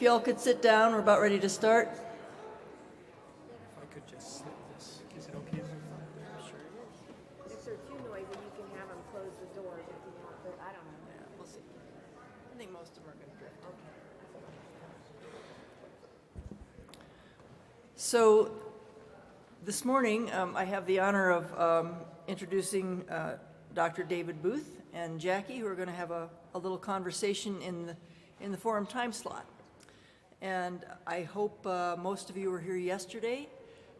y'all could sit down, we're about ready to start. If I could just slip this, is it okay? Sure. If they're too noisy, you can have them close the doors if you want, but I don't know. Yeah, we'll see. I think most of them are going to drift. So this morning, I have the honor of introducing Dr. David Booth and Jackie, who are going to have a little conversation in the forum time slot. And I hope most of you were here yesterday.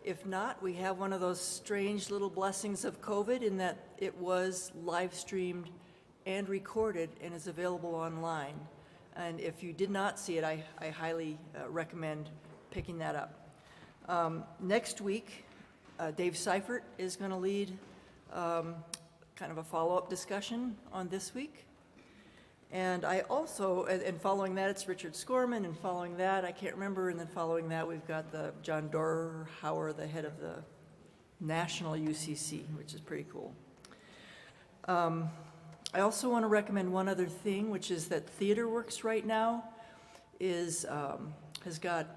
If not, we have one of those strange little blessings of COVID in that it was live streamed and recorded and is available online. And if you did not see it, I highly recommend picking that up. Next week, Dave Seifert is going to lead kind of a follow-up discussion on this week. And I also, and following that, it's Richard Scorman, and following that, I can't remember, and then following that, we've got the John Dorhauer, the head of the National UCC, which is pretty cool. I also want to recommend one other thing, which is that TheaterWorks right now has got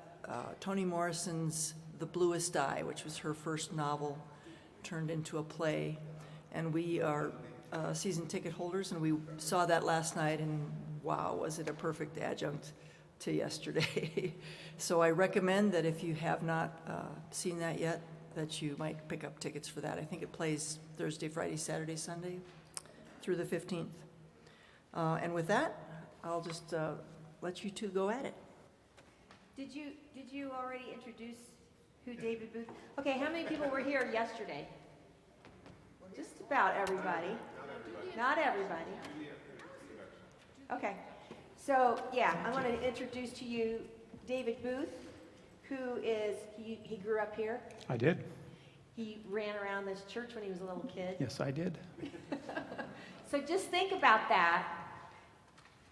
Toni Morrison's The Bluest Eye, which was her first novel turned into a play. And we are season ticket holders, and we saw that last night, and wow, was it a perfect adjunct to yesterday. So I recommend that if you have not seen that yet, that you might pick up tickets for that. I think it plays Thursday, Friday, Saturday, Sunday through the 15th. And with that, I'll just let you two go at it. Did you already introduce who David Booth? Okay, how many people were here yesterday? Just about everybody. Not everybody. Okay. So, yeah, I want to introduce to you David Booth, who is, he grew up here. I did. He ran around this church when he was a little kid. Yes, I did. So just think about that.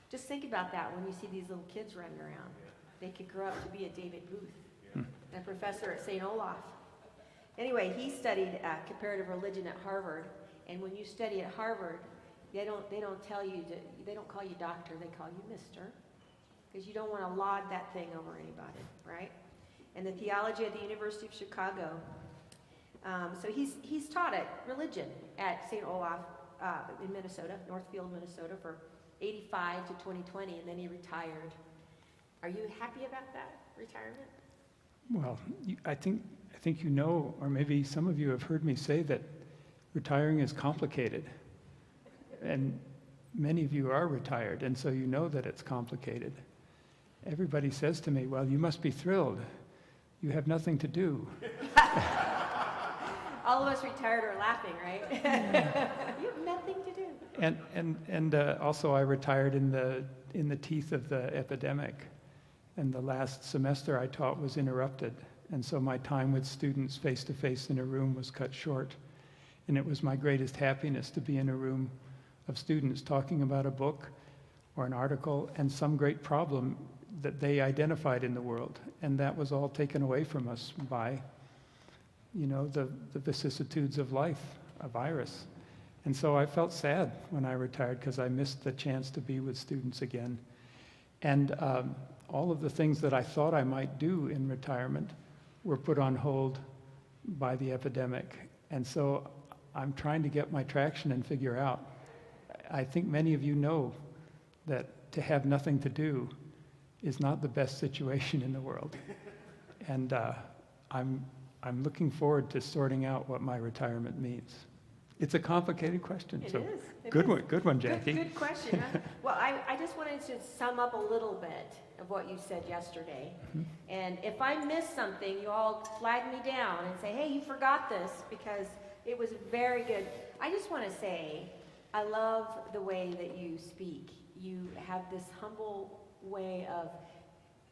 Just think about that when you see these little kids running around. They could grow up to be a David Booth, a professor at St. Olaf. Anyway, he studied comparative religion at Harvard, and when you study at Harvard, they don't call you doctor, they call you mister, because you don't want to laud that thing over anybody, right? And the theology at the University of Chicago. So he's taught at religion at St. Olaf in Minnesota, Northfield, Minnesota, for 85 to 2020, and then he retired. Are you happy about that retirement? Well, I think you know, or maybe some of you have heard me say that retiring is complicated. And many of you are retired, and so you know that it's complicated. Everybody says to me, well, you must be thrilled. You have nothing to do. All of us retired are laughing, right? Yeah. You have nothing to do. And also I retired in the teeth of the epidemic. And the last semester I taught was interrupted. And so my time with students face-to-face in a room was cut short. And it was my greatest happiness to be in a room of students talking about a book or an article and some great problem that they identified in the world. And that was all taken away from us by, the vicissitudes of life, a virus. And so I felt sad when I retired because I missed the chance to be with students again. And all of the things that I thought I might do in retirement were put on hold by the epidemic. And so I'm trying to get my traction and figure out. I think many of you know that to have nothing to do is not the best situation in the world. And I'm looking forward to sorting out what my retirement means. It's a complicated question. It so is. Good one, Jackie. Good question. Huh? Well, I just wanted to sum up a little bit of what you said yesterday. Mm-hmm. And if I missed something, you all flag me down and say, hey, you forgot this, because it was very good. I just want to say, I love the way that you speak. You have this humble way of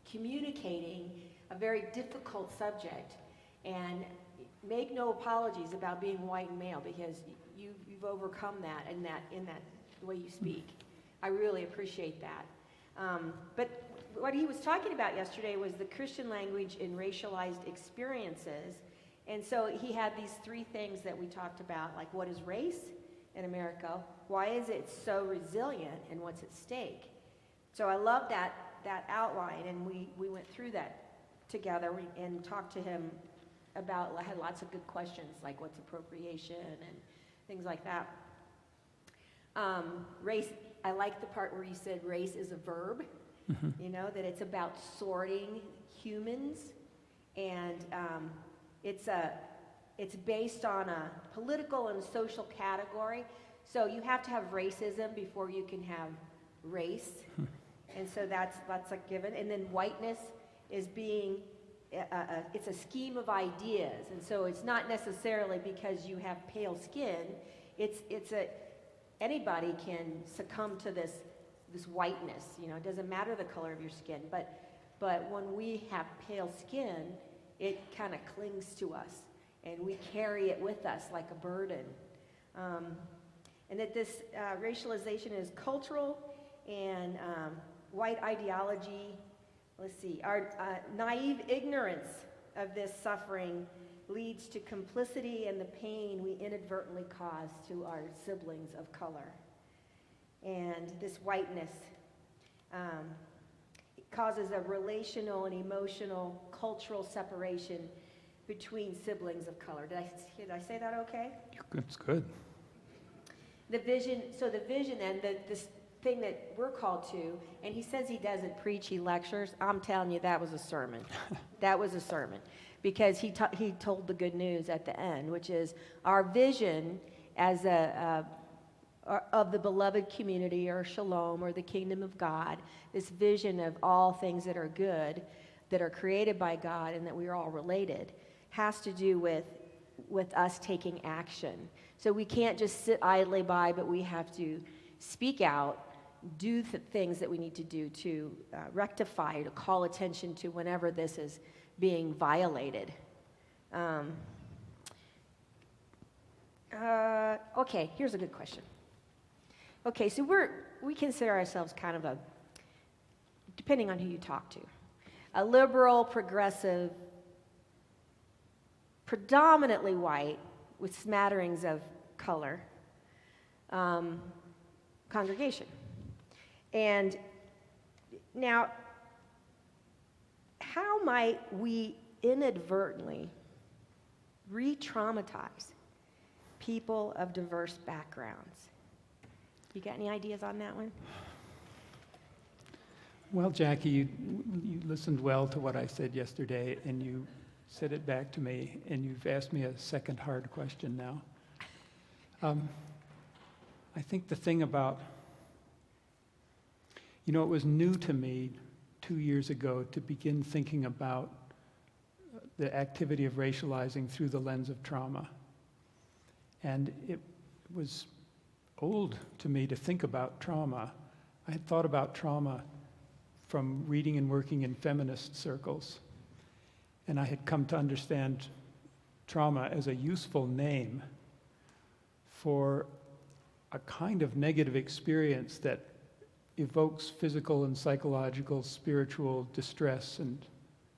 communicating a very difficult subject, and make no apologies about being white and male, because you've overcome that in that way you speak. I really appreciate that. But what he was talking about yesterday was the Christian language in racialized experiences. And so he had these three things that we talked about, like what is race in America, why is it so resilient, and what's at stake. So I love that that outline, and we went through that together and talked to him about, had lots of good questions, like what's appropriation and things like that. Race, I like the part where you said race is a verb, you know, that it's about sorting humans, and it's based on a political and social category. So you have to have racism before you can have race, and so that's a given. And then whiteness is being, it's a scheme of ideas, and so it's not necessarily because you have pale skin. Anybody can succumb to this whiteness. You know, it doesn't matter the color of your skin, but when we have pale skin, it kind of clings to us, and we carry it with us like a burden. And that this racialization is cultural, and white ideology, let's see, our naive ignorance of this suffering leads to complicity and the pain we inadvertently cause to our siblings of color. And this whiteness causes a relational and emotional cultural separation between siblings of color. Did I say that okay? It's good. The vision and this thing that we're called to, and he says he doesn't preach, he lectures. I'm telling you, that was a sermon. That was a sermon. Because he told the good news at the end, which is our vision as of the beloved community, or shalom, or the kingdom of God, this vision of all things that are good, that are created by God, and that we are all related, has to do with us taking action. So we can't just sit idly by, but we have to speak out, do the things that we need to do to rectify, to call attention to whenever this is being violated. Okay, here's a good question. Okay, so we consider ourselves kind of depending on who you talk to, a liberal, progressive, predominantly white, with smatterings of color, congregation. And now, how might we inadvertently re-traumatize people of diverse backgrounds? You got any ideas on that one? Well, Jackie, you listened well to what I said yesterday, and you said it back to me, and you've asked me a second hard question now. I think the thing about, it was new to me 2 years ago to begin thinking about the activity of racializing through the lens of trauma. And it was old to me to think about trauma. I had thought about trauma from reading and working in feminist circles. And I had come to understand trauma as a useful name for a kind of negative experience that evokes physical and psychological, spiritual distress and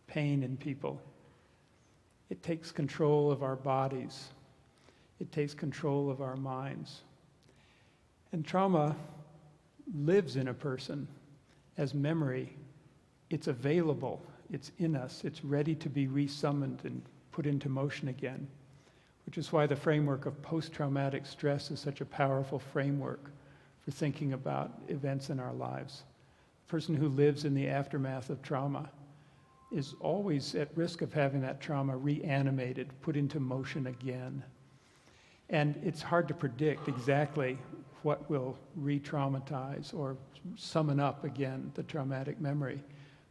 pain in people. It takes control of our bodies. It takes control of our minds. And trauma lives in a person as memory. It's available. It's in us. It's ready to be resummoned and put into motion again, which is why the framework of post-traumatic stress is such a powerful framework for thinking about events in our lives. A person who lives in the aftermath of trauma is always at risk of having that trauma reanimated, put into motion again. And it's hard to predict exactly what will re-traumatize or summon up again the traumatic memory,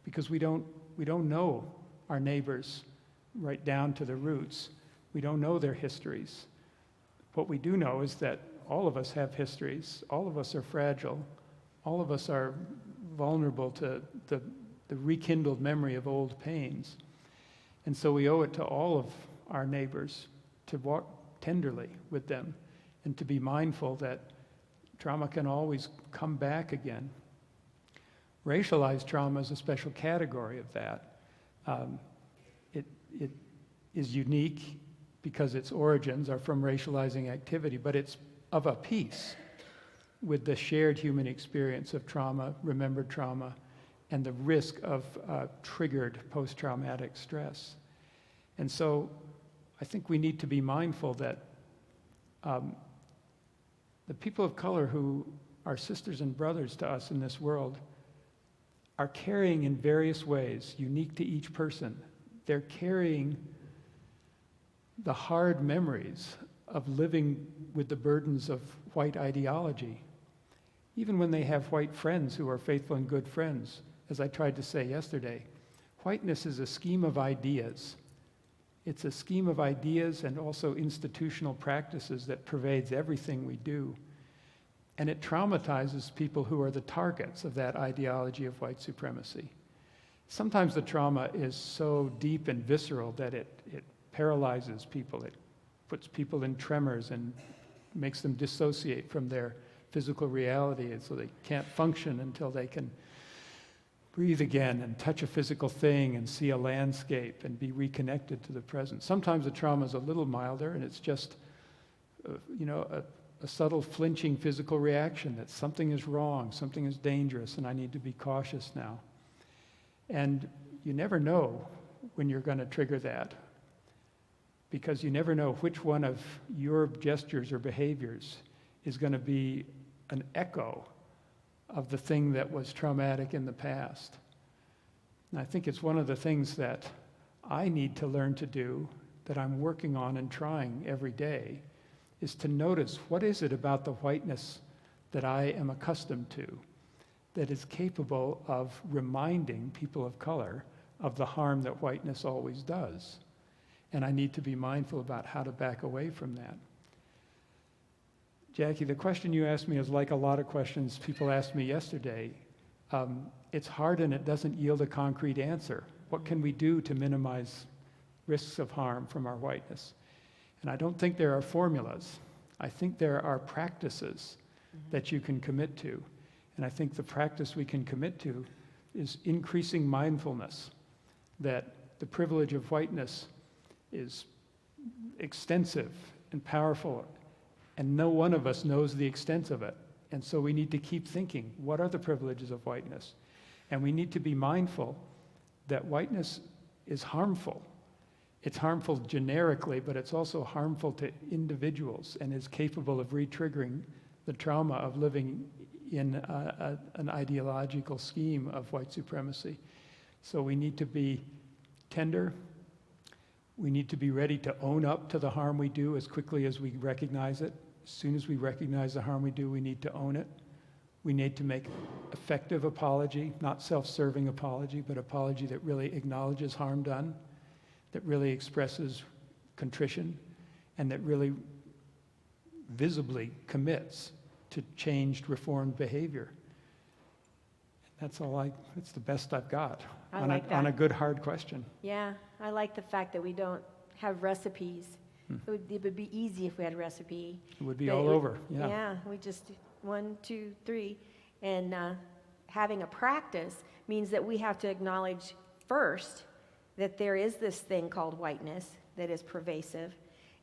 because we don't know our neighbors right down to the roots. We don't know their histories. What we do know is that all of us have histories. All of us are fragile. All of us are vulnerable to the rekindled memory of old pains. And so we owe it to all of our neighbors to walk tenderly with them and to be mindful that trauma can always come back again. Racialized trauma is a special category of that. It is unique because its origins are from racializing activity, but it's of a piece with the shared human experience of trauma, remembered trauma, and the risk of triggered post-traumatic stress. And so I think we need to be mindful that the people of color who are sisters and brothers to us in this world are carrying in various ways, unique to each person. They're carrying the hard memories of living with the burdens of white ideology. Even when they have white friends who are faithful and good friends, as I tried to say yesterday, whiteness is a scheme of ideas. It's a scheme of ideas and also institutional practices that pervades everything we do. And it traumatizes people who are the targets of that ideology of white supremacy. Sometimes the trauma is so deep and visceral that it paralyzes people. It puts people in tremors and makes them dissociate from their physical reality, and so they can't function until they can breathe again and touch a physical thing and see a landscape and be reconnected to the present. Sometimes the trauma is a little milder, and it's just, a subtle flinching physical reaction that something is wrong, something is dangerous, and I need to be cautious now. And you never know when you're going to trigger that, because you never know which one of your gestures or behaviors is going to be an echo of the thing that was traumatic in the past. And I think it's one of the things that I need to learn to do, that I'm working on and trying every day, is to notice what is it about the whiteness that I am accustomed to that is capable of reminding people of color of the harm that whiteness always does. And I need to be mindful about how to back away from that. Jackie, the question you asked me is like a lot of questions people asked me yesterday. It's hard and it doesn't yield a concrete answer. What can we do to minimize risks of harm from our whiteness? And I don't think there are formulas. I think there are practices that you can commit to. And I think the practice we can commit to is increasing mindfulness that the privilege of whiteness is extensive and powerful, and no one of us knows the extent of it. And so we need to keep thinking, what are the privileges of whiteness? And we need to be mindful that whiteness is harmful. It's harmful generically, but it's also harmful to individuals and is capable of re-triggering the trauma of living in an ideological scheme of white supremacy. So we need to be tender. We need to be ready to own up to the harm we do as quickly as we recognize it. As soon as we recognize the harm we do, we need to own it. We need to make effective apology, not self-serving apology, but apology that really acknowledges harm done, that really expresses contrition, and that really visibly commits to changed, reformed behavior. That's the best I've got on a good, hard question. Yeah, I like the fact that we don't have recipes. It would be easy if we had a recipe. It would be all over, yeah. Yeah, we just 1, 2, 3. And having a practice means that we have to acknowledge first that there is this thing called whiteness that is pervasive.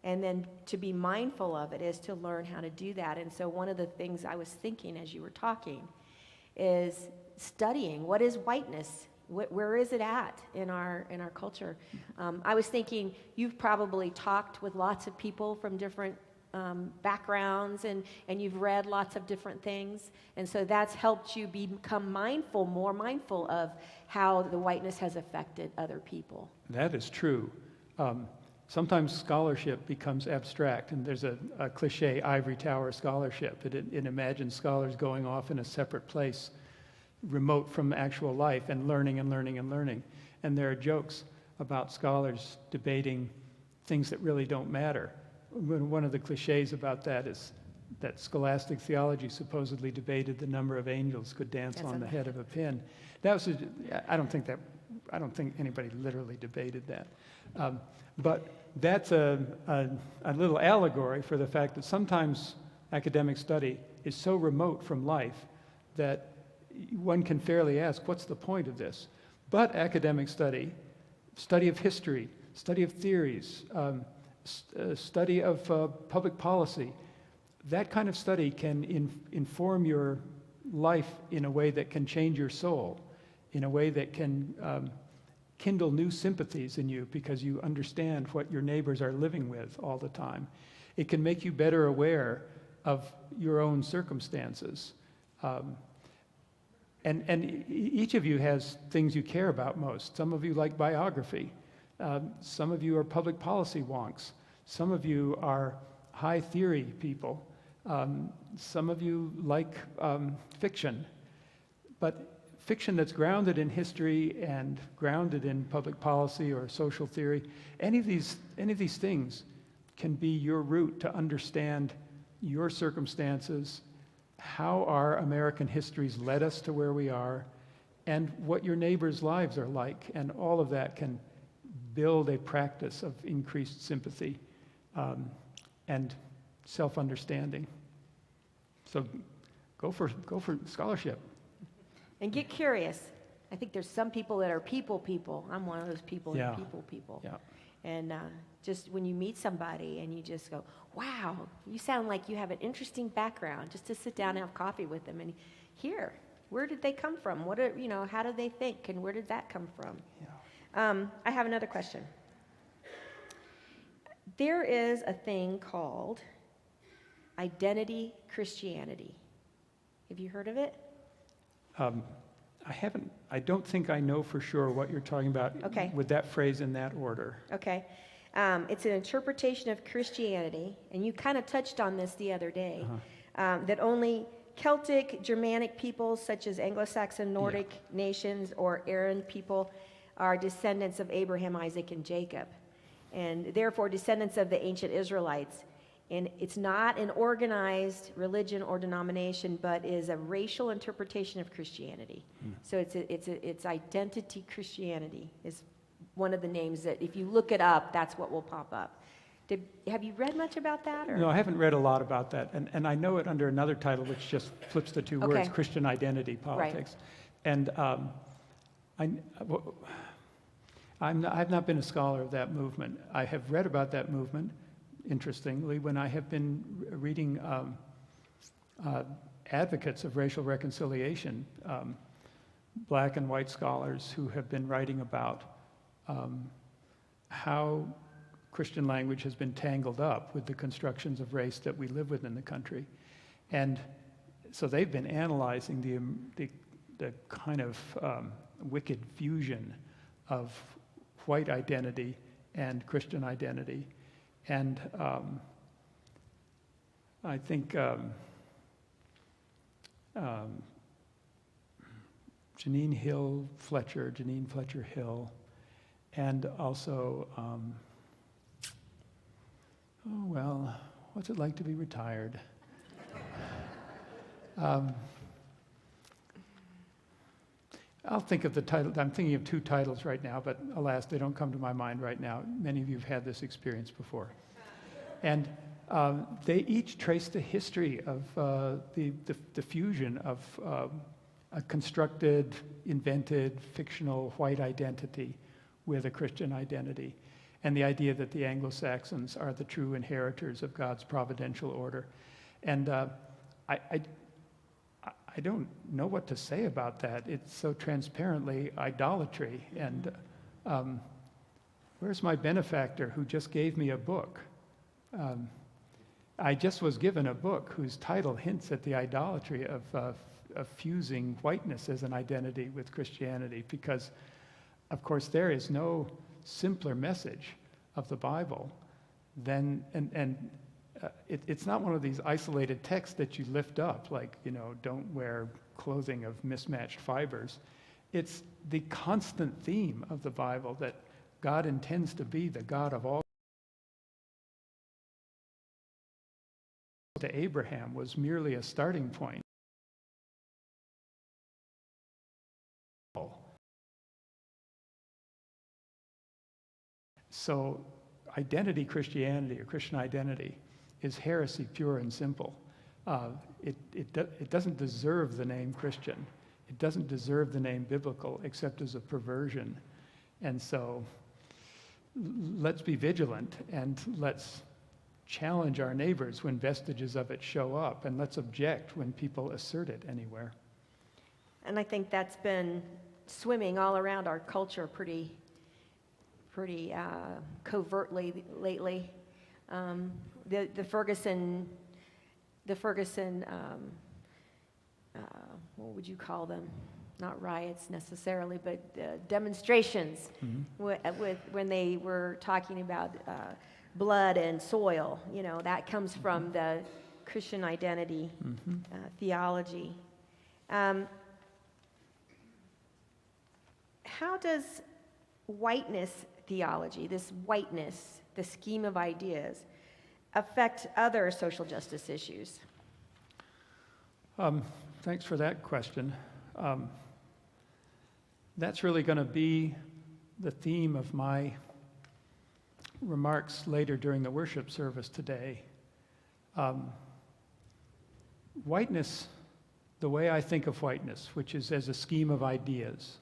And then to be mindful of it is to learn how to do that. And so one of the things I was thinking as you were talking is studying what is whiteness. Where is it at in our culture? I was thinking you've probably talked with lots of people from different backgrounds, and you've read lots of different things, and so that's helped you become more mindful of how the whiteness has affected other people. That is true. Sometimes scholarship becomes abstract, and there's a cliche ivory tower scholarship. It imagines scholars going off in a separate place, remote from actual life, and learning and learning and learning. And there are jokes about scholars debating things that really don't matter. One of the cliches about that is that scholastic theology supposedly debated the number of angels could dance on the head of a pin. I don't think anybody literally debated that. But that's a little allegory for the fact that sometimes academic study is so remote from life that one can fairly ask, what's the point of this? But academic study of history, study of theories, study of public policy, that kind of study can inform your life in a way that can change your soul. in a way that can kindle new sympathies in you because you understand what your neighbors are living with all the time. It can make you better aware of your own circumstances. And each of you has things you care about most. Some of you like biography. Some of you are public policy wonks. Some of you are high theory people. Some of you like fiction. But fiction that's grounded in history and grounded in public policy or social theory, any of these things can be your route to understand your circumstances, how our American histories led us to where we are, and what your neighbors' lives are like. And all of that can build a practice of increased sympathy and self-understanding. So go for scholarship. And get curious. I think there's some people that are people. I'm one of those people, Yeah. people. Yeah. And just when you meet somebody and you just go, wow, you sound like you have an interesting background, just to sit down and have coffee with them and hear, where did they come from? How do they think, and where did that come from? Yeah. I have another question. There is a thing called identity Christianity. Have you heard of it? I don't think I know for sure what you're talking about Okay. with that phrase in that order. Okay. It's an interpretation of Christianity, and you kind of touched on this the other day, that only Celtic, Germanic peoples such as Anglo-Saxon, Nordic nations, or Aryan people are descendants of Abraham, Isaac, and Jacob, and therefore descendants of the ancient Israelites. And it's not an organized religion or denomination, but is a racial interpretation of Christianity. So it's identity Christianity is one of the names that, if you look it up, that's what will pop up. Have you read much about that? Or? No, I haven't read a lot about that, and I know it under another title which just flips the two words, Christian identity politics. Right. And I've not been a scholar of that movement. I have read about that movement, interestingly, when I have been reading advocates of racial reconciliation, black and white scholars who have been writing about how Christian language has been tangled up with the constructions of race that we live with in the country. And so they've been analyzing the kind of wicked fusion of white identity and Christian identity. And I think Janine Fletcher Hill, and also, what's it like to be retired? I'll think of the title. I'm thinking of two titles right now, but alas, they don't come to my mind right now. Many of you have had this experience before. And they each trace the history of the fusion of a constructed, invented, fictional white identity with a Christian identity, and the idea that the Anglo-Saxons are the true inheritors of God's providential order. And I don't know what to say about that. It's so transparently idolatry. And where's my benefactor who just gave me a book? I just was given a book whose title hints at the idolatry of fusing whiteness as an identity with Christianity, because, of course, there is no simpler message of the Bible than, it's not one of these isolated texts that you lift up, like, don't wear clothing of mismatched fibers. It's the constant theme of the Bible that God intends to be the God of all. To Abraham was merely a starting point. So identity Christianity, or Christian identity, is heresy pure and simple. It doesn't deserve the name Christian. It doesn't deserve the name biblical, except as a perversion. And so let's be vigilant, and let's challenge our neighbors when vestiges of it show up, and let's object when people assert it anywhere. And I think that's been swimming all around our culture pretty covertly lately. The Ferguson, what would you call them? Not riots necessarily, but demonstrations when they were talking about blood and soil. You know, that comes from the Christian identity theology. How does whiteness theology, this whiteness, the scheme of ideas, affect other social justice issues? Thanks for that question. That's really going to be the theme of my remarks later during the worship service today. Whiteness, the way I think of whiteness, which is as a scheme of ideas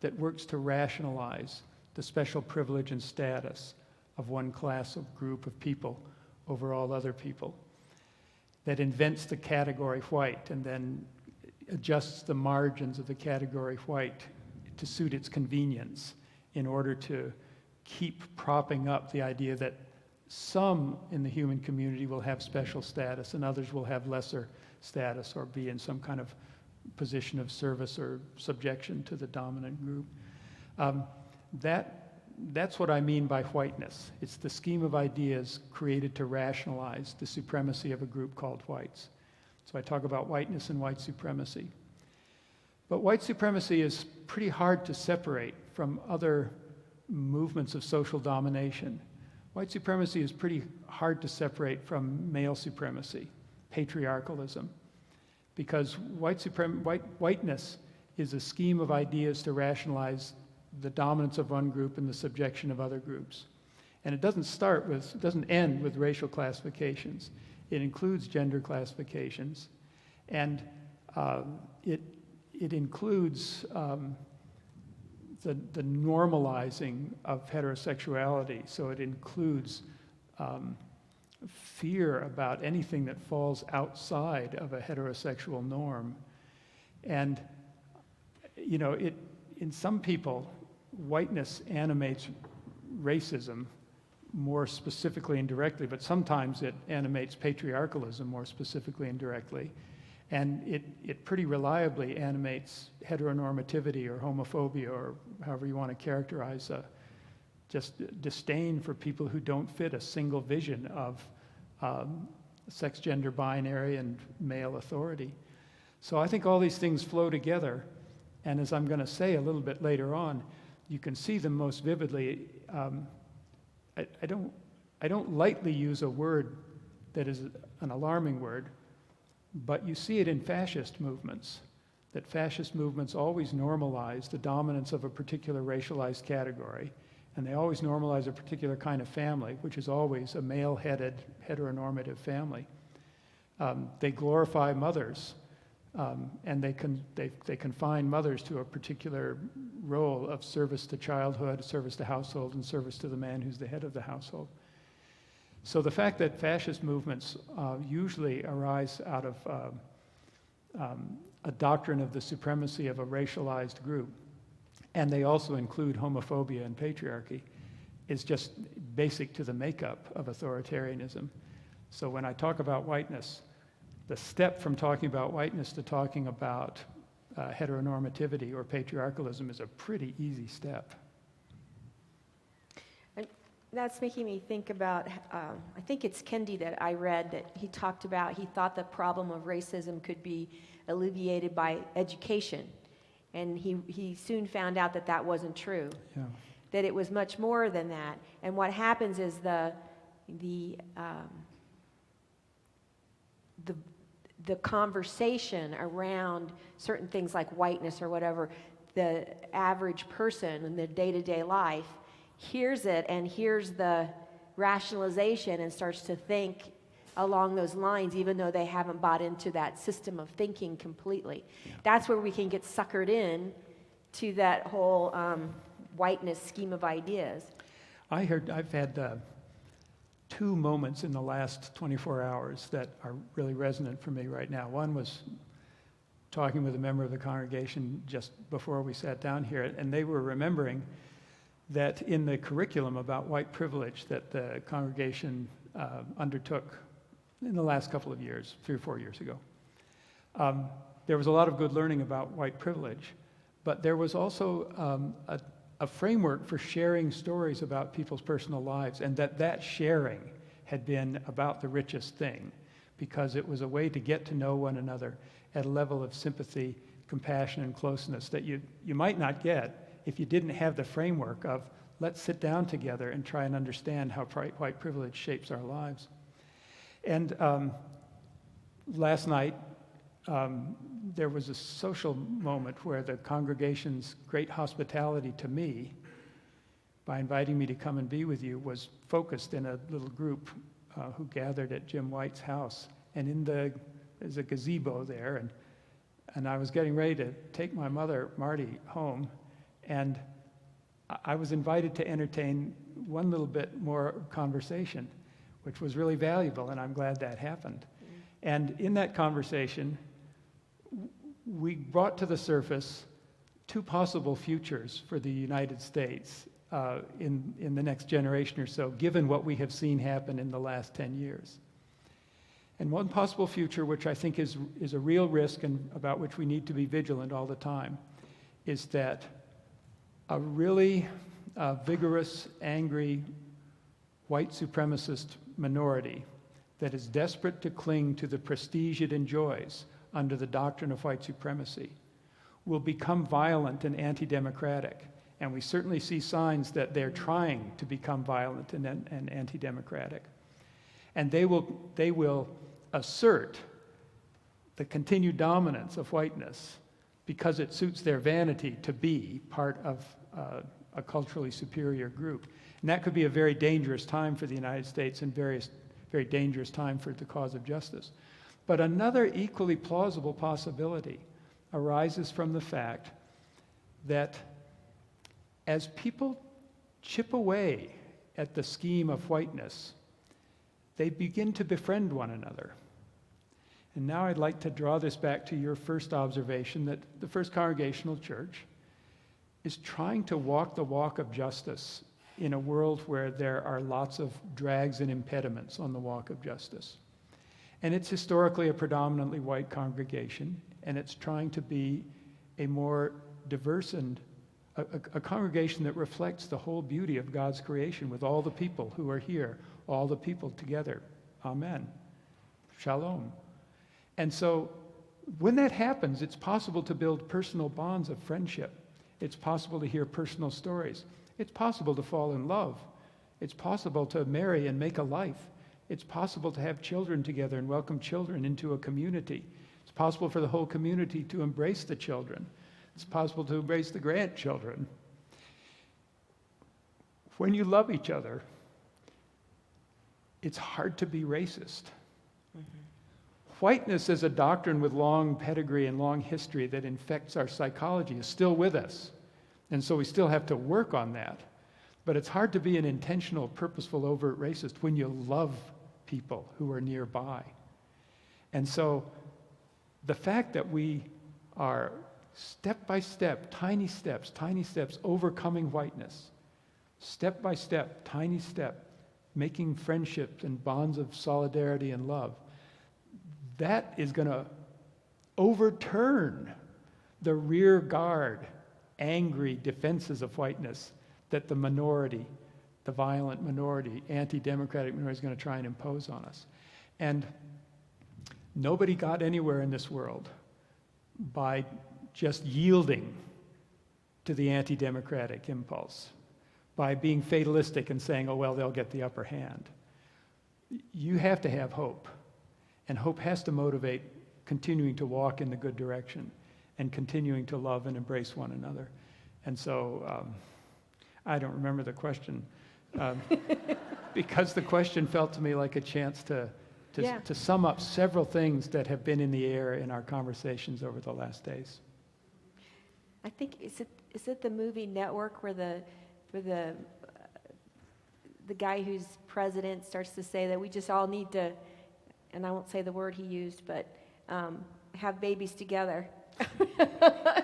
that works to rationalize the special privilege and status of one class or group of people over all other people, that invents the category white and then adjusts the margins of the category white to suit its convenience in order to keep propping up the idea that some in the human community will have special status and others will have lesser status or be in some kind of position of service or subjection to the dominant group. That's what I mean by whiteness. It's the scheme of ideas created to rationalize the supremacy of a group called whites. So I talk about whiteness and white supremacy. But white supremacy is pretty hard to separate from other movements of social domination. White supremacy is pretty hard to separate from male supremacy, patriarchalism, because whiteness is a scheme of ideas to rationalize the dominance of one group and the subjection of other groups. And it doesn't end with racial classifications. It includes gender classifications, and it includes the normalizing of heterosexuality. So it includes fear about anything that falls outside of a heterosexual norm. And, you know, in some people, whiteness animates racism more specifically and directly, but sometimes it animates patriarchalism more specifically and directly. And it pretty reliably animates heteronormativity or homophobia or however you want to characterize just disdain for people who don't fit a single vision of sex, gender, binary, and male authority. So I think all these things flow together. And as I'm going to say a little bit later on, you can see them most vividly. I don't lightly use a word that is an alarming word, but you see it in fascist movements, that fascist movements always normalize the dominance of a particular racialized category, and they always normalize a particular kind of family, which is always a male-headed, heteronormative family. They glorify mothers, and they confine mothers to a particular role of service to childhood, service to household, and service to the man who's the head of the household. So the fact that fascist movements usually arise out of a doctrine of the supremacy of a racialized group, and they also include homophobia and patriarchy, is just basic to the makeup of authoritarianism. So when I talk about whiteness, the step from talking about whiteness to talking about heteronormativity or patriarchalism is a pretty easy step. And that's making me think about, I think it's Kendi that I read that he talked about, he thought the problem of racism could be alleviated by education. And he soon found out that that wasn't true, Yeah. that it was much more than that. And what happens is the conversation around certain things like whiteness or whatever, the average person in their day-to-day life hears it and hears the rationalization and starts to think along those lines, even though they haven't bought into that system of thinking completely. Yeah. That's where we can get suckered in to that whole whiteness scheme of ideas. I've had two moments in the last 24 hours that are really resonant for me right now. One was talking with a member of the congregation just before we sat down here, and they were remembering that in the curriculum about white privilege that the congregation undertook in the last couple of years, 3 or 4 years ago, there was a lot of good learning about white privilege, but there was also a framework for sharing stories about people's personal lives, and that sharing had been about the richest thing, because it was a way to get to know one another at a level of sympathy, compassion, and closeness that you might not get if you didn't have the framework of let's sit down together and try and understand how white privilege shapes our lives. And last night, there was a social moment where the congregation's great hospitality to me, by inviting me to come and be with you, was focused in a little group who gathered at Jim White's house. And there's a gazebo there, and I was getting ready to take my mother, Marty, home, and I was invited to entertain one little bit more conversation, which was really valuable, and I'm glad that happened. And in that conversation, we brought to the surface 2 possible futures for the United States in the next generation or so, given what we have seen happen in the last 10 years. And one possible future, which I think is a real risk and about which we need to be vigilant all the time, is that a really vigorous, angry, white supremacist minority that is desperate to cling to the prestige it enjoys under the doctrine of white supremacy will become violent and anti-democratic. And we certainly see signs that they're trying to become violent and anti-democratic. And they will assert the continued dominance of whiteness because it suits their vanity to be part of a culturally superior group. And that could be a very dangerous time for the United States and very dangerous time for the cause of justice. But another equally plausible possibility arises from the fact that as people chip away at the scheme of whiteness, they begin to befriend one another. And now I'd like to draw this back to your first observation that the First Congregational Church is trying to walk the walk of justice in a world where there are lots of drags and impediments on the walk of justice. And it's historically a predominantly white congregation, and it's trying to be a more diverse and a congregation that reflects the whole beauty of God's creation with all the people who are here, all the people together. Amen. Shalom. And so when that happens, it's possible to build personal bonds of friendship. It's possible to hear personal stories. It's possible to fall in love. It's possible to marry and make a life. It's possible to have children together and welcome children into a community. It's possible for the whole community to embrace the children. It's possible to embrace the grandchildren. When you love each other, it's hard to be racist. Whiteness as a doctrine with long pedigree and long history that infects our psychology is still with us. And so we still have to work on that. But it's hard to be an intentional, purposeful, overt racist when you love people who are nearby. And so the fact that we are step by step, tiny steps, overcoming whiteness, step by step, tiny step, making friendships and bonds of solidarity and love, that is going to overturn the rear guard, angry defenses of whiteness that the minority, the violent minority, anti-democratic minority is going to try and impose on us. And nobody got anywhere in this world by just yielding to the anti-democratic impulse, by being fatalistic and saying, oh, well, they'll get the upper hand. You have to have hope. And hope has to motivate continuing to walk in the good direction and continuing to love and embrace one another. And so I don't remember the question because the question felt to me like a chance to sum up several things that have been in the air in our conversations over the last days. I think, is it the movie Network where the guy who's president starts to say that we just all need to, and I won't say the word he used, but I have babies together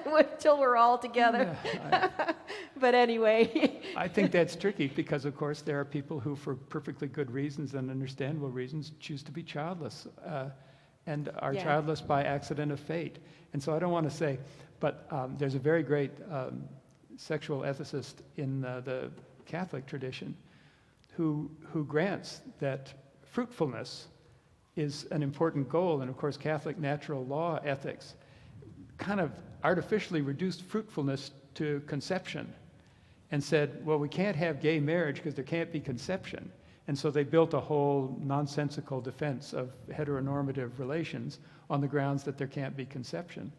until we're all together. Yeah, But anyway. I think that's tricky because, of course, there are people who, for perfectly good reasons and understandable reasons, choose to be childless and are Yeah. childless by accident of fate. And so I don't want to say, but there's a very great sexual ethicist in the Catholic tradition who grants that fruitfulness is an important goal. And of course, Catholic natural law ethics kind of artificially reduced fruitfulness to conception and said, well, we can't have gay marriage because there can't be conception. And so they built a whole nonsensical defense of heteronormative relations on the grounds that there can't be conception.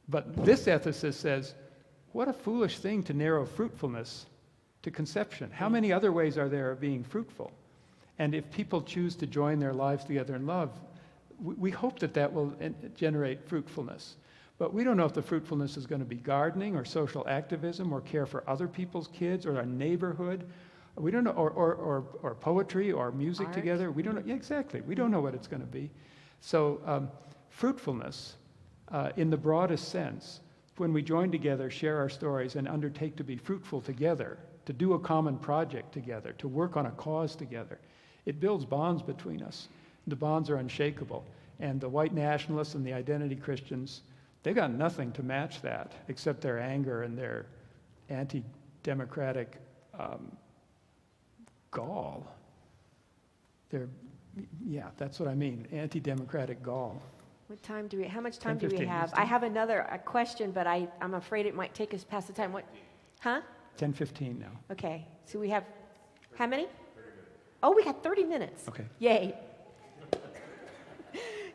But this ethicist says, what a foolish thing to narrow fruitfulness to conception. How many other ways are there of being fruitful? And if people choose to join their lives together in love, we hope that that will generate fruitfulness. But we don't know if the fruitfulness is going to be gardening or social activism or care for other people's kids or our neighborhood. We don't know, or poetry or music Art. together. We don't know. Yeah, exactly. We don't know what it's going to be. So fruitfulness, in the broadest sense, when we join together, share our stories, and undertake to be fruitful together, to do a common project together, to work on a cause together, it builds bonds between us. The bonds are unshakable. And the white nationalists and the identity Christians, they've got nothing to match that except their anger and their anti-democratic gall. Yeah, that's what I mean, anti-democratic gall. What time do we, how much time do 10, we 15 have? minutes. I have a question, but I'm afraid it might take us past the time. What, huh? 10:15 now. Okay, so we have, how many? Oh, we got 30 minutes. Okay. Yay.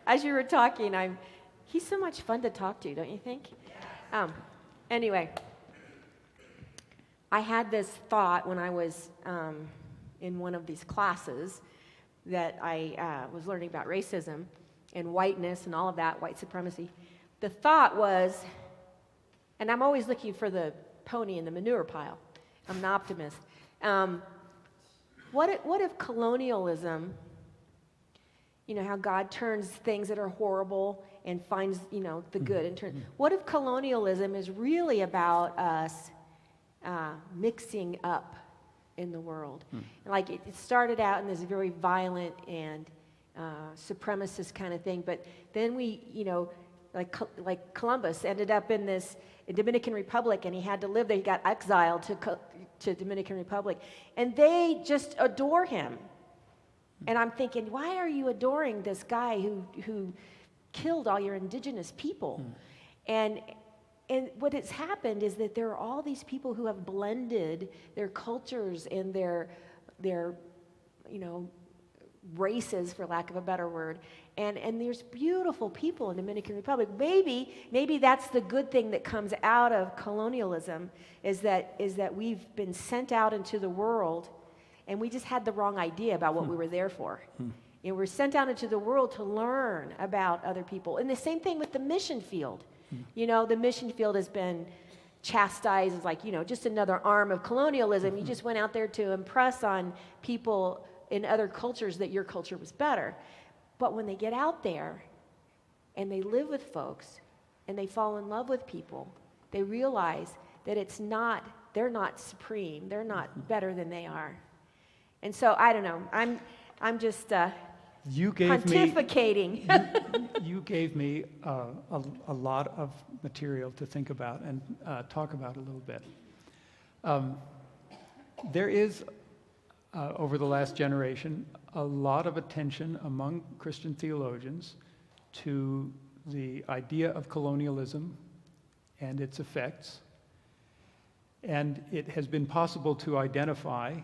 As you were talking, he's so much fun to talk to, don't you think? Anyway, I had this thought when I was in one of these classes that I was learning about racism and whiteness and all of that, white supremacy. The thought was, and I'm always looking for the pony in the manure pile. I'm an optimist. What if colonialism, you know, how God turns things that are horrible and finds, you know, the good in turn. What if colonialism is really about us mixing up in the world? Like it started out in this very violent and supremacist kind of thing, but then we, you know, like Columbus ended up in this Dominican Republic, and he had to live there. He got exiled to Dominican Republic, and they just adore him. And I'm thinking, why are you adoring this guy who killed all your indigenous people? And what has happened is that there are all these people who have blended their cultures and their you know, races, for lack of a better word, and there's beautiful people in the Dominican Republic. Maybe that's the good thing that comes out of colonialism, is that we've been sent out into the world, and we just had the wrong idea about what we were there for. And we're sent out into the world to learn about other people. And the same thing with the mission field. You know, the mission field has been chastised as like, you know, just another arm of colonialism. You just went out there to impress on people in other cultures that your culture was better. But when they get out there and they live with folks and they fall in love with people, they realize that they're not supreme, they're not better than they are. And so I don't know, I'm just pontificating. You gave me a lot of material to think about and talk about a little bit. There is, over the last generation, a lot of attention among Christian theologians to the idea of colonialism and its effects. And it has been possible to identify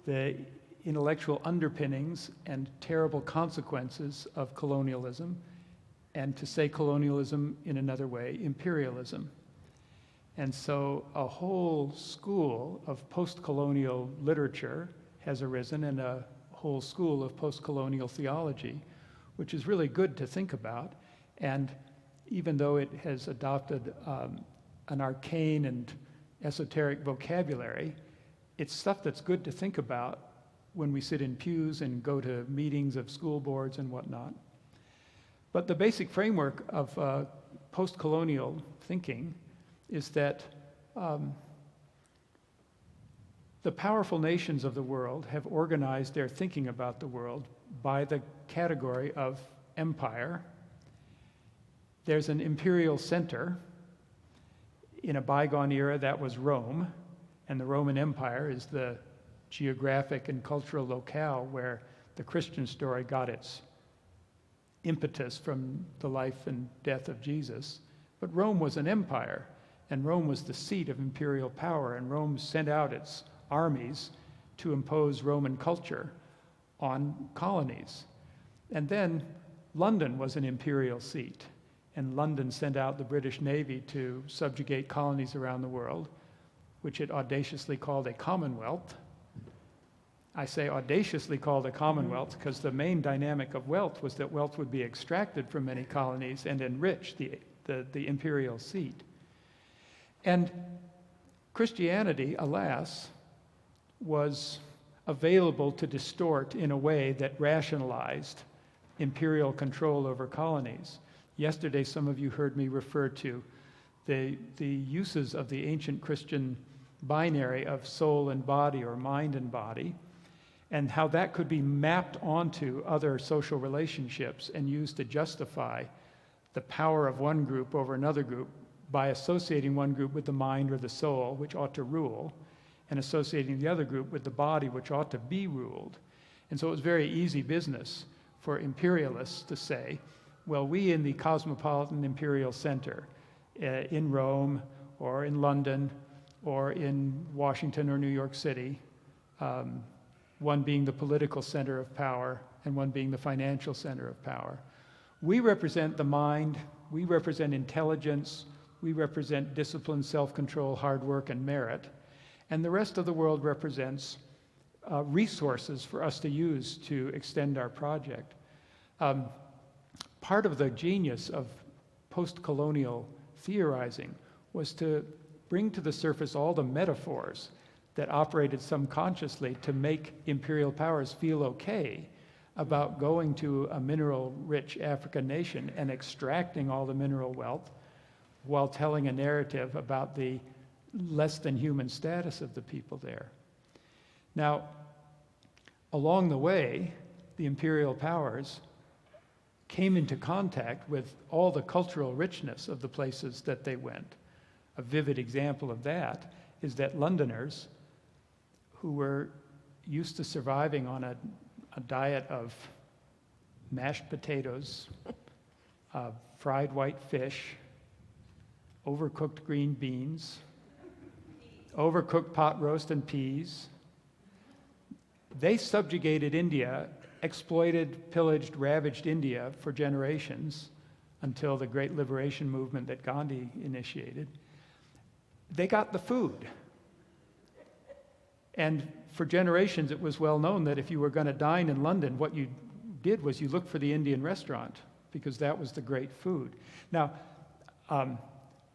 the intellectual underpinnings and terrible consequences of colonialism, and to say colonialism in another way, imperialism. And so a whole school of post-colonial literature has arisen, and a whole school of post-colonial theology, which is really good to think about. And even though it has adopted an arcane and esoteric vocabulary, it's stuff that's good to think about when we sit in pews and go to meetings of school boards and whatnot. But the basic framework of post-colonial thinking is that the powerful nations of the world have organized their thinking about the world by the category of empire. There's an imperial center. In a bygone era, that was Rome, and the Roman Empire is the geographic and cultural locale where the Christian story got its impetus from the life and death of Jesus. But Rome was an empire, and Rome was the seat of imperial power, and Rome sent out its armies to impose Roman culture on colonies. And then London was an imperial seat, and London sent out the British Navy to subjugate colonies around the world, which it audaciously called a commonwealth. I say audaciously called a commonwealth because the main dynamic of wealth was that wealth would be extracted from many colonies and enrich the imperial seat. And Christianity, alas, was available to distort in a way that rationalized imperial control over colonies. Yesterday, some of you heard me refer to the uses of the ancient Christian binary of soul and body, or mind and body, and how that could be mapped onto other social relationships and used to justify the power of one group over another group by associating one group with the mind or the soul, which ought to rule, and associating the other group with the body, which ought to be ruled. And so it was very easy business for imperialists to say, well, we in the cosmopolitan imperial center in Rome or in London or in Washington or New York City, one being the political center of power and one being the financial center of power. We represent the mind, we represent intelligence, we represent discipline, self-control, hard work, and merit, and the rest of the world represents resources for us to use to extend our project. Part of the genius of post-colonial theorizing was to bring to the surface all the metaphors that operated subconsciously to make imperial powers feel okay about going to a mineral-rich African nation and extracting all the mineral wealth while telling a narrative about the less than human status of the people there. Now, along the way, the imperial powers came into contact with all the cultural richness of the places that they went. A vivid example of that is that Londoners, who were used to surviving on a diet of mashed potatoes, fried white fish, overcooked green beans, overcooked pot roast and peas, they subjugated India, exploited, pillaged, ravaged India for generations until the great liberation movement that Gandhi initiated. They got the food. And for generations, it was well known that if you were going to dine in London, what you did was you looked for the Indian restaurant because that was the great food. Now,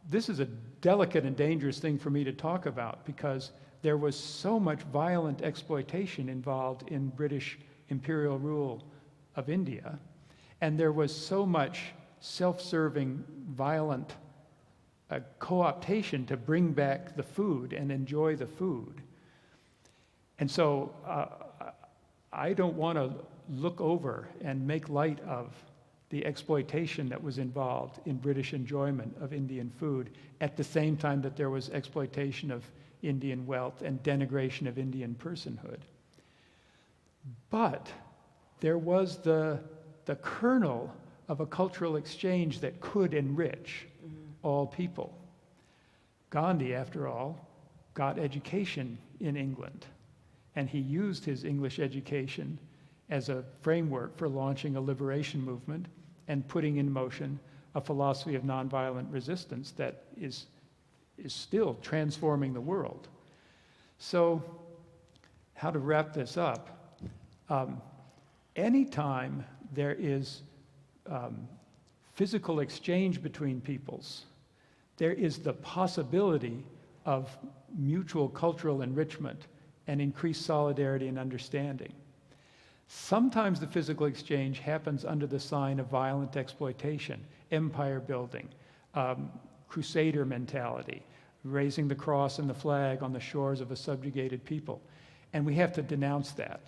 this is a delicate and dangerous thing for me to talk about because there was so much violent exploitation involved in British imperial rule of India, and there was so much self-serving, violent co-optation to bring back the food and enjoy the food. And so I don't want to look over and make light of the exploitation that was involved in British enjoyment of Indian food at the same time that there was exploitation of Indian wealth and denigration of Indian personhood. But there was the kernel of a cultural exchange that could enrich all people. Gandhi, after all, got education in England, and he used his English education as a framework for launching a liberation movement and putting in motion a philosophy of nonviolent resistance that is still transforming the world. So, how to wrap this up? Anytime there is physical exchange between peoples, there is the possibility of mutual cultural enrichment and increased solidarity and understanding. Sometimes the physical exchange happens under the sign of violent exploitation, empire building, crusader mentality, raising the cross and the flag on the shores of a subjugated people. And we have to denounce that.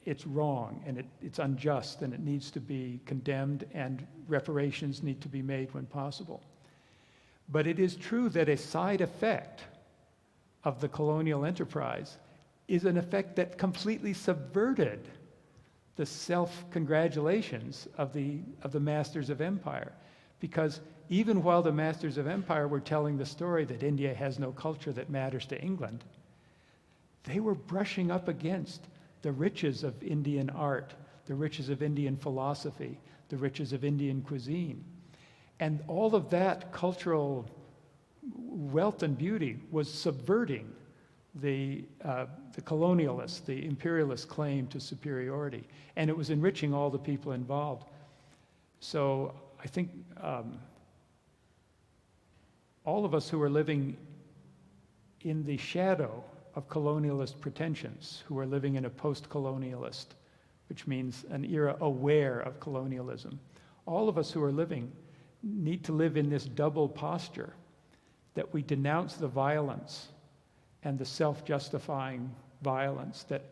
It's wrong, and it's unjust, and it needs to be condemned, and reparations need to be made when possible. But it is true that a side effect of the colonial enterprise is an effect that completely subverted the self-congratulations of the masters of empire. Because even while the masters of empire were telling the story that India has no culture that matters to England, they were brushing up against the riches of Indian art, the riches of Indian philosophy, the riches of Indian cuisine. And all of that cultural wealth and beauty was subverting the colonialist, the imperialist claim to superiority. And it was enriching all the people involved. So I think all of us who are living in the shadow of colonialist pretensions, who are living in a post-colonialist, which means an era aware of colonialism, all of us who are living need to live in this double posture, that we denounce the violence and the self-justifying violence that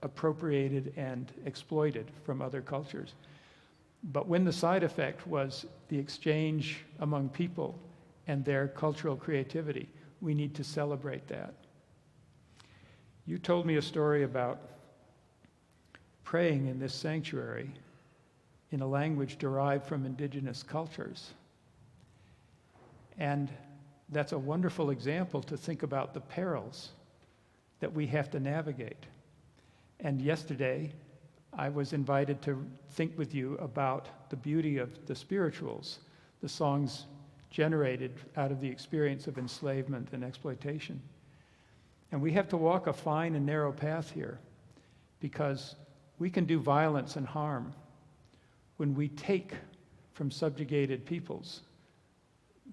appropriated and exploited from other cultures. But when the side effect was the exchange among people and their cultural creativity, we need to celebrate that. You told me a story about praying in this sanctuary in a language derived from indigenous cultures. And that's a wonderful example to think about the perils that we have to navigate. And yesterday, I was invited to think with you about the beauty of the spirituals, the songs generated out of the experience of enslavement and exploitation. And we have to walk a fine and narrow path here, because we can do violence and harm when we take from subjugated peoples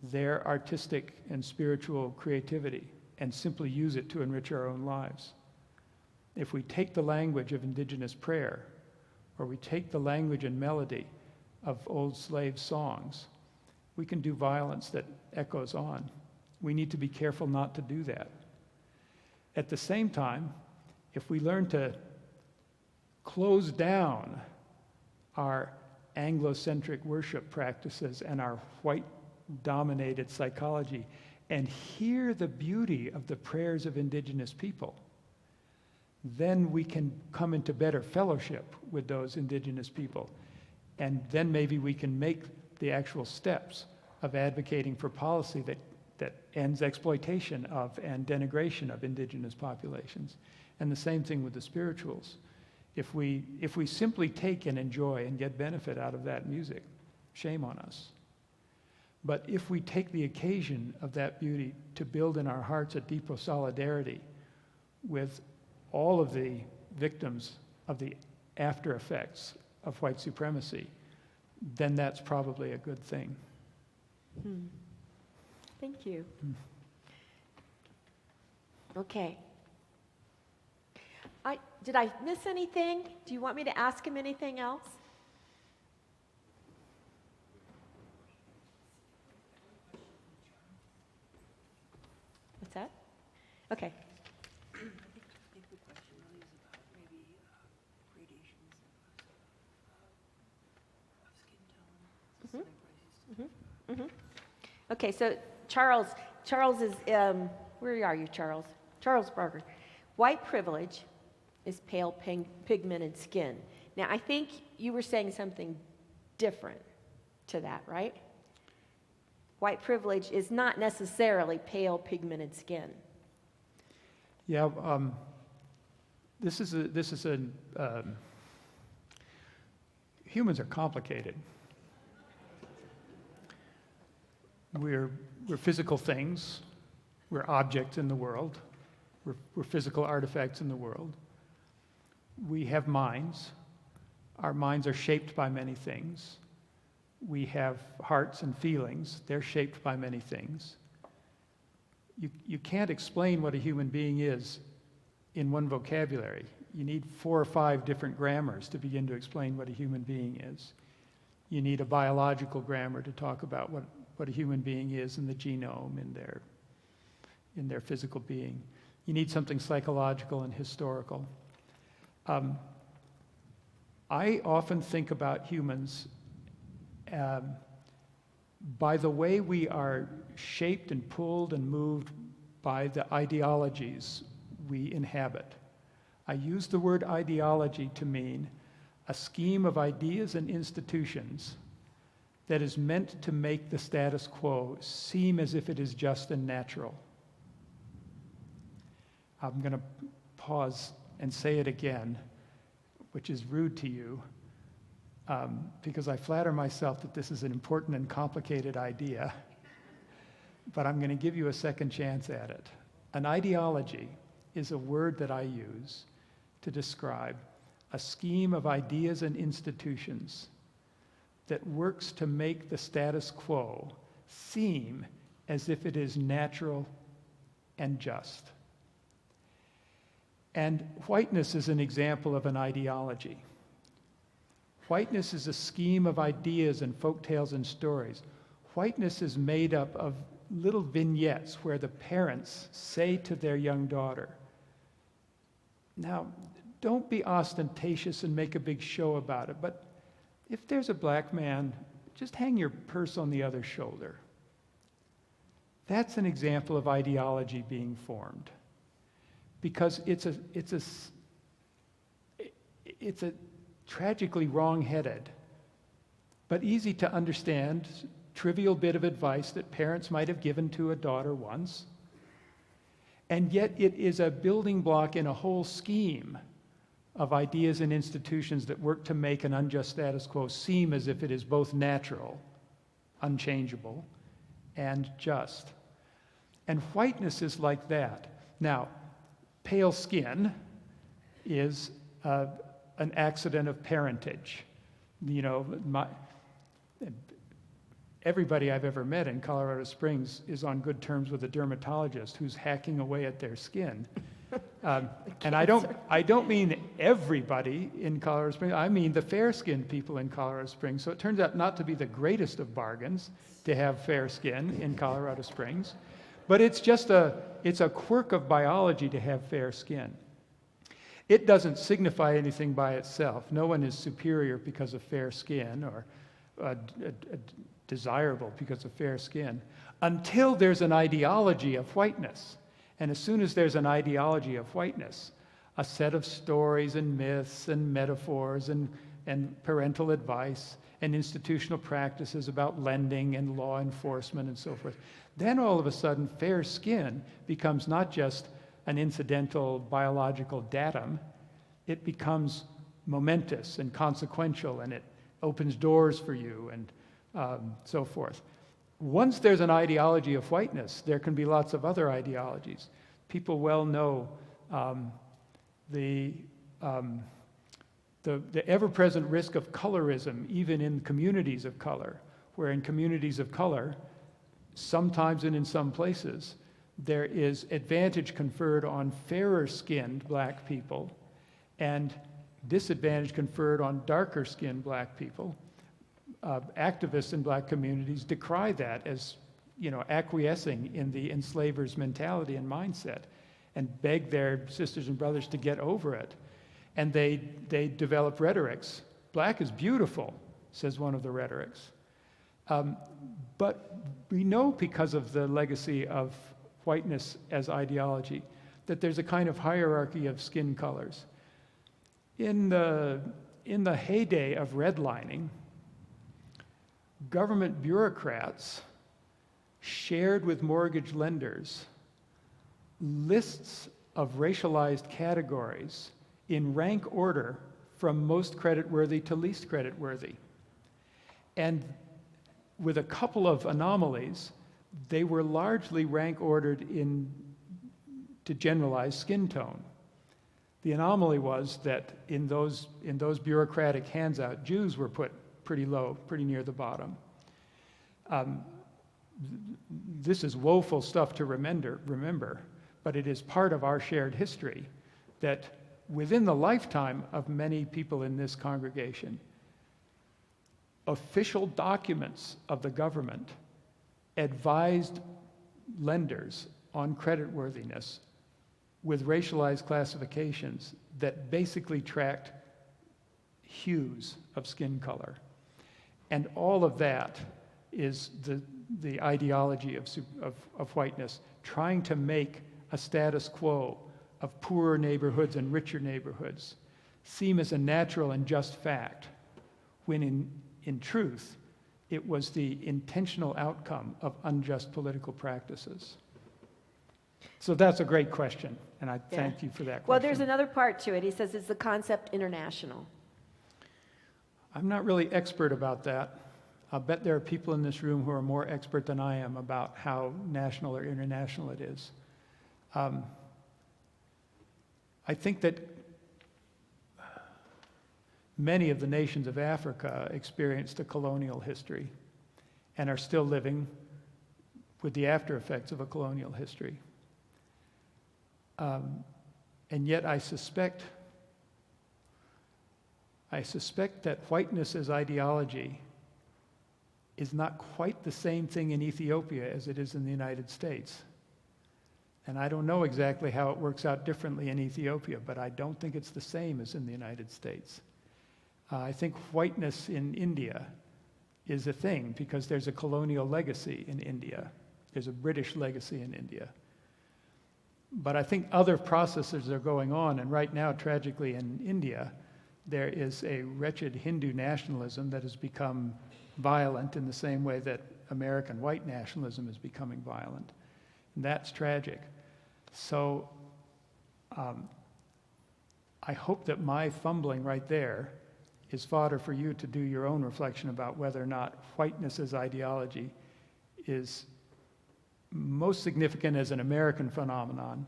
their artistic and spiritual creativity and simply use it to enrich our own lives. If we take the language of indigenous prayer, or we take the language and melody of old slave songs, we can do violence that echoes on. We need to be careful not to do that. At the same time, if we learn to close down our Anglo-centric worship practices and our white-dominated psychology and hear the beauty of the prayers of indigenous people, then we can come into better fellowship with those indigenous people. And then maybe we can make the actual steps of advocating for policy that ends exploitation of and denigration of indigenous populations. And the same thing with the spirituals. If we simply take and enjoy and get benefit out of that music, shame on us. But if we take the occasion of that beauty to build in our hearts a deeper solidarity with all of the victims of the after effects of white supremacy, then that's probably a good thing. Thank you. Okay. Did I miss anything? Do you want me to ask him anything else? What's that? Okay. I think the question really is about maybe gradations of skin tone. Okay, so Charles is, where are you, Charles? Charles Barker. White privilege is pale pigmented skin. Now, I think you were saying something different to that, right? White privilege is not necessarily pale pigmented skin. Yeah, humans are complicated. We're physical things. We're objects in the world. We're physical artifacts in the world. We have minds. Our minds are shaped by many things. We have hearts and feelings. They're shaped by many things. You can't explain what a human being is in one vocabulary. You need 4 or 5 different grammars to begin to explain what a human being is. You need a biological grammar to talk about what a human being is in the genome, in their physical being. You need something psychological and historical. I often think about humans by the way we are shaped and pulled and moved by the ideologies we inhabit. I use the word ideology to mean a scheme of ideas and institutions that is meant to make the status quo seem as if it is just and natural. I'm going to pause and say it again, which is rude to you, because I flatter myself that this is an important and complicated idea, but I'm going to give you a second chance at it. An ideology is a word that I use to describe a scheme of ideas and institutions that works to make the status quo seem as if it is natural and just. And whiteness is an example of an ideology. Whiteness is a scheme of ideas and folktales and stories. Whiteness is made up of little vignettes where the parents say to their young daughter, now, don't be ostentatious and make a big show about it, but if there's a black man, just hang your purse on the other shoulder. That's an example of ideology being formed, because it's a tragically wrong-headed, but easy to understand, trivial bit of advice that parents might have given to a daughter once, and yet it is a building block in a whole scheme of ideas and institutions that work to make an unjust status quo seem as if it is both natural, unchangeable, and just. And whiteness is like that. Now, pale skin is an accident of parentage. You know, everybody I've ever met in Colorado Springs is on good terms with a dermatologist who's hacking away at their skin. And I don't mean everybody in Colorado Springs. I mean the fair-skinned people in Colorado Springs. So it turns out not to be the greatest of bargains to have fair skin in Colorado Springs, but it's a quirk of biology to have fair skin. It doesn't signify anything by itself. No one is superior because of fair skin or desirable because of fair skin until there's an ideology of whiteness. And as soon as there's an ideology of whiteness, a set of stories and myths and metaphors and parental advice and institutional practices about lending and law enforcement and so forth, then all of a sudden fair skin becomes not just an incidental biological datum, it becomes momentous and consequential, and it opens doors for you and so forth. Once there's an ideology of whiteness, there can be lots of other ideologies. People well know the ever-present risk of colorism, even in communities of color, where in communities of color, sometimes and in some places, there is advantage conferred on fairer-skinned black people and disadvantage conferred on darker-skinned black people. Activists in black communities decry that as, acquiescing in the enslaver's mentality and mindset, and beg their sisters and brothers to get over it. And they develop rhetorics. Black is beautiful, says one of the rhetorics. But we know, because of the legacy of whiteness as ideology, that there's a kind of hierarchy of skin colors. In the heyday of redlining, government bureaucrats shared with mortgage lenders lists of racialized categories in rank order from most creditworthy to least creditworthy. And with a couple of anomalies, they were largely rank ordered to generalize skin tone. The anomaly was that in those bureaucratic hands-out, Jews were put pretty low, pretty near the bottom. This is woeful stuff to remember, but it is part of our shared history that within the lifetime of many people in this congregation, official documents of the government advised lenders on creditworthiness with racialized classifications that basically tracked hues of skin color. And all of that is the ideology of whiteness, trying to make a status quo of poorer neighborhoods and richer neighborhoods seem as a natural and just fact, when in truth, it was the intentional outcome of unjust political practices. So that's a great question, and I thank you for that question. Well, there's another part to it. He says, is the concept international? I'm not really expert about that. I'll bet there are people in this room who are more expert than I am about how national or international it is. I think that many of the nations of Africa experienced a colonial history and are still living with the after effects of a colonial history. And yet I suspect that whiteness as ideology is not quite the same thing in Ethiopia as it is in the United States. And I don't know exactly how it works out differently in Ethiopia, but I don't think it's the same as in the United States. I think whiteness in India is a thing because there's a colonial legacy in India. There's a British legacy in India. But I think other processes are going on, and right now, tragically, in India, there is a wretched Hindu nationalism that has become violent in the same way that American white nationalism is becoming violent. And that's tragic. So I hope that my fumbling right there is fodder for you to do your own reflection about whether or not whiteness as ideology is most significant as an American phenomenon,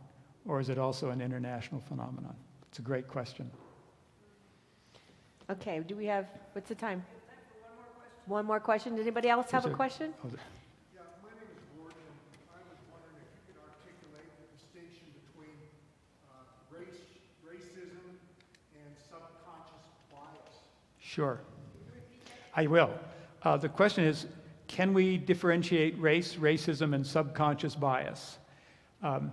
or is it also an international phenomenon? It's a great question. Okay, do we have, what's the time? One more question. Did anybody else have a question? Yeah, my name is Gordon. I was wondering if you could articulate the distinction between racism and subconscious bias. Sure. I will. The question is, can we differentiate race, racism, and subconscious bias? I'll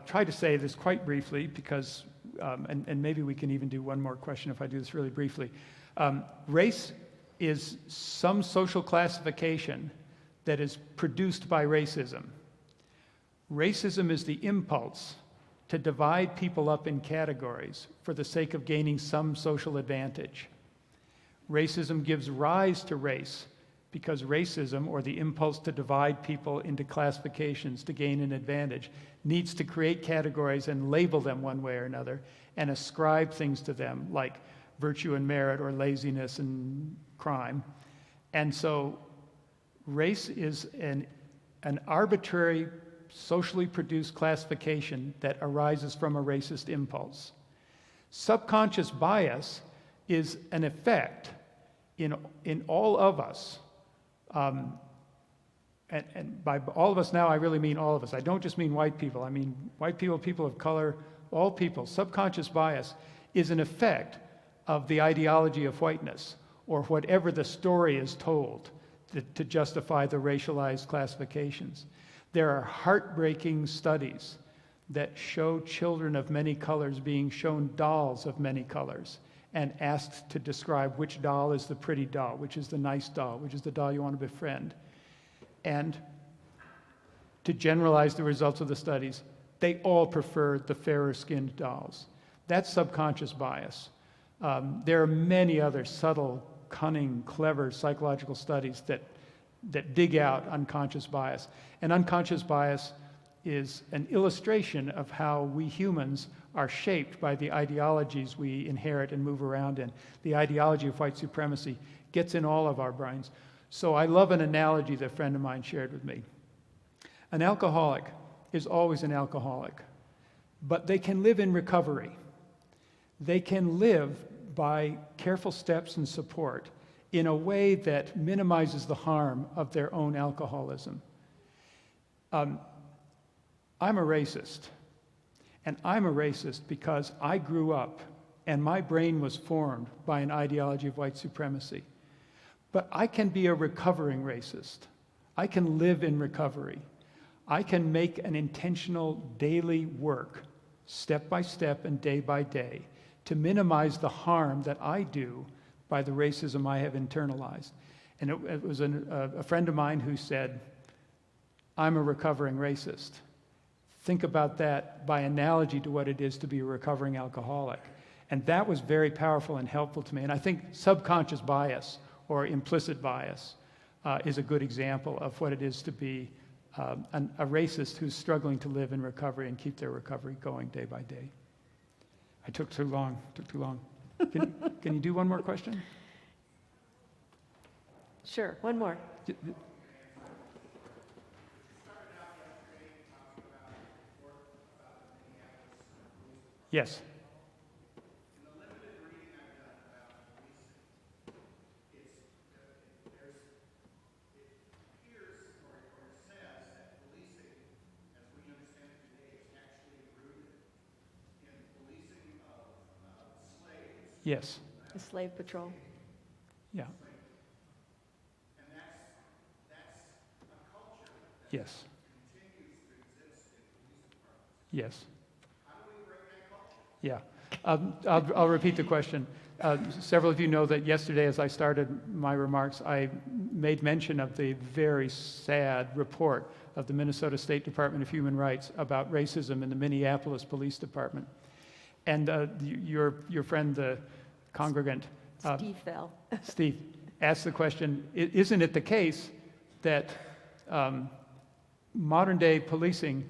try to say this quite briefly because, and maybe we can even do one more question if I do this really briefly. Race is some social classification that is produced by racism. Racism is the impulse to divide people up in categories for the sake of gaining some social advantage. Racism gives rise to race because racism, or the impulse to divide people into classifications to gain an advantage, needs to create categories and label them one way or another and ascribe things to them like virtue and merit or laziness and crime. And so race is an arbitrary, socially produced classification that arises from a racist impulse. Subconscious bias is an effect in all of us. And by all of us now, I really mean all of us. I don't just mean white people. I mean white people, people of color, all people. Subconscious bias is an effect of the ideology of whiteness, or whatever the story is told to justify the racialized classifications. There are heartbreaking studies that show children of many colors being shown dolls of many colors and asked to describe which doll is the pretty doll, which is the nice doll, which is the doll you want to befriend. And to generalize the results of the studies, they all prefer the fairer-skinned dolls. That's subconscious bias. There are many other subtle, cunning, clever psychological studies that dig out unconscious bias. And unconscious bias is an illustration of how we humans are shaped by the ideologies we inherit and move around in. The ideology of white supremacy gets in all of our brains. So I love an analogy that a friend of mine shared with me. An alcoholic is always an alcoholic, but they can live in recovery. They can live by careful steps and support in a way that minimizes the harm of their own alcoholism. I'm a racist, And I'm a racist because I grew up and my brain was formed by an ideology of white supremacy. But I can be a recovering racist. I can live in recovery. I can make an intentional daily work, step by step and day by day, to minimize the harm that I do by the racism I have internalized. And it was a friend of mine who said, I'm a recovering racist. Think about that by analogy to what it is to be a recovering alcoholic. And that was very powerful and helpful to me. And I think subconscious bias or implicit bias is a good example of what it is to be a racist who's struggling to live in recovery and keep their recovery going day by day. I took too long. Can you do one more question? Sure, one more. Yes. Yes. The slave patrol. Yeah. Yes. Yes. Yeah. I'll repeat the question. Several of you know that yesterday, as I started my remarks, I made mention of the very sad report of the Minnesota State Department of Human Rights about racism in the Minneapolis Police Department. And your friend, the congregant, Steve fell. Steve, asked the question, isn't it the case that modern-day policing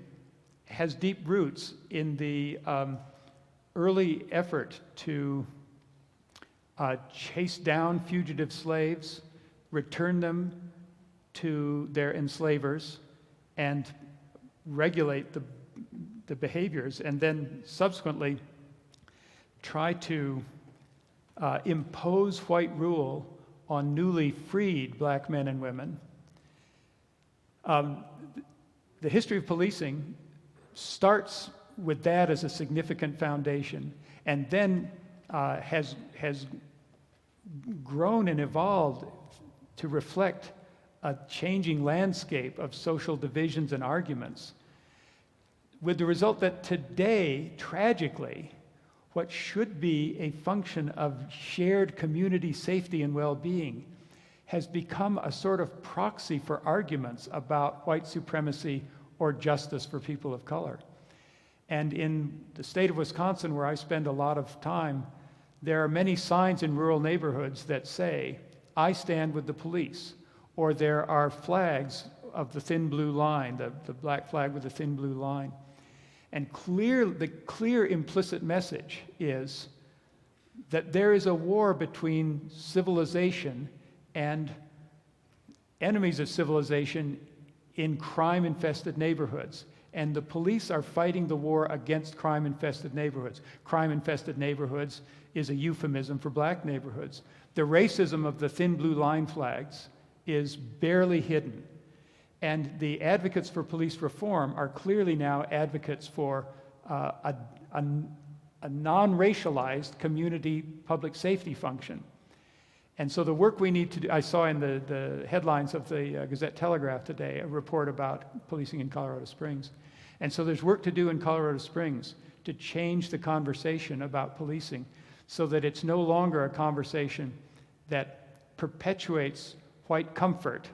has deep roots in the early effort to chase down fugitive slaves, return them to their enslavers, and regulate the behaviors, and then subsequently try to impose white rule on newly freed black men and women. The history of policing starts with that as a significant foundation, and then has grown and evolved to reflect a changing landscape of social divisions and arguments, with the result that today, tragically, what should be a function of shared community safety and well-being has become a sort of proxy for arguments about white supremacy or justice for people of color. And in the state of Wisconsin, where I spend a lot of time, there are many signs in rural neighborhoods that say, I stand with the police, or there are flags of the thin blue line, the black flag with the thin blue line. And the clear implicit message is that there is a war between civilization and enemies of civilization in crime-infested neighborhoods. And the police are fighting the war against crime-infested neighborhoods. Crime-infested neighborhoods is a euphemism for black neighborhoods. The racism of the thin blue line flags is barely hidden. And the advocates for police reform are clearly now advocates for a non-racialized community public safety function. And so the work we need to do, I saw in the headlines of the Gazette-Telegraph today a report about policing in Colorado Springs. And so there's work to do in Colorado Springs to change the conversation about policing so that it's no longer a conversation that perpetuates white comfort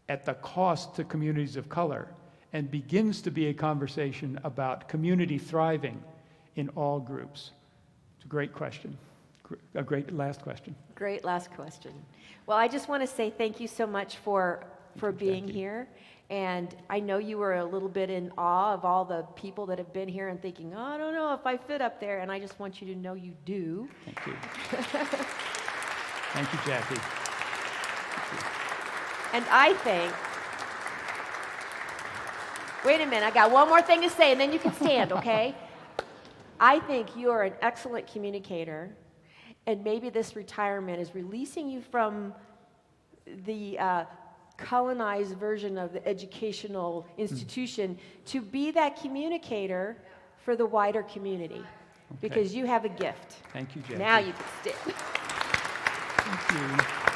at the cost to communities of color and begins to be a conversation about community thriving in all groups. It's a great question. A great last question. Great last question. Well, I just want to say thank you so much for being here. And I know you were a little bit in awe of all the people that have been here and thinking, oh, I don't know if I fit up there. And I just want you to know you do. Thank you. Thank you, Jackie. And I think, wait a minute, I got one more thing to say and then you can stand, okay? I think you are an excellent communicator, and maybe this retirement is releasing you from the colonized version of the educational institution to be that communicator for the wider community, because you have a gift. Thank you, Jackie. Now you can stand. Thank you.